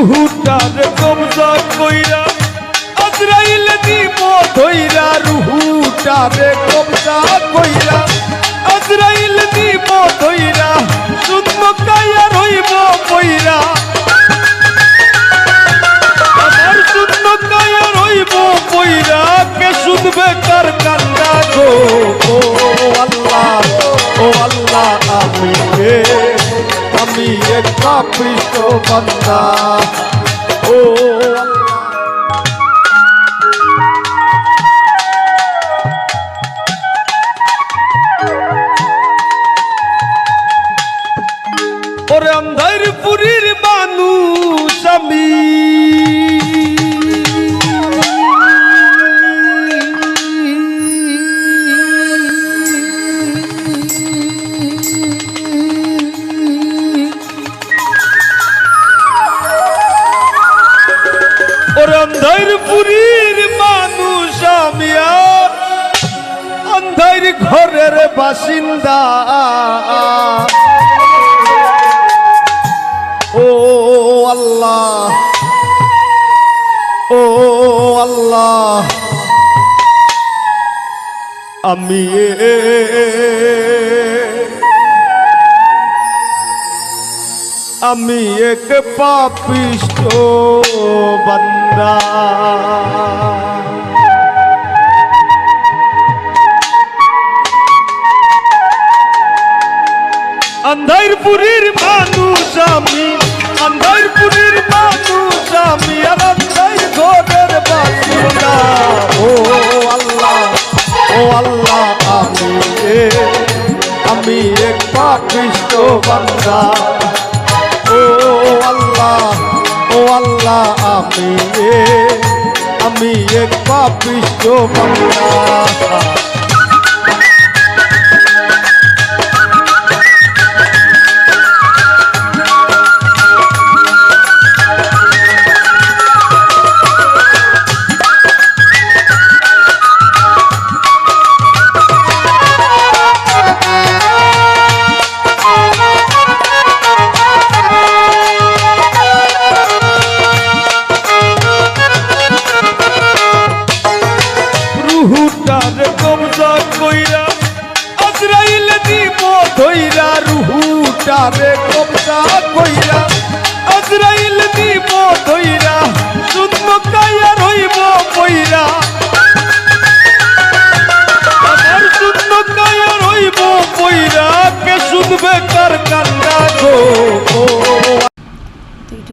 রুহুটারে কবজা কইরা আজরাইল দিব ধইরা রুহুটারে কবজা কইরা আজরাইল দিব ধইরা শুধু কায়া রইব কইরা আমার শুধু কায়া রইব কইরা কে শুনবে কার কান্না গো ও আল্লাহ আমি এক পাপিষ্ঠ বান্দা ও ওরে অন্ধার পুরীর মানুষ আমি অন্ধার পুরীর মানুষ আমি অন্ধার ঘরের বাসিন্দা ও আল্লাহ ও আল্লাহ আমি এক পাপিষ্ঠ বান্দা আন্ধারপুরীর মানুষ আমি আন্ধারপুরীর মানুষ আমি আর আন্ধার ঘরের বাসিন্দা ও আল্লাহ আমি এক পাপিষ্ঠ বান্দা ও আল্লাহ আমি এক পাপিষ্ঠ বান্দা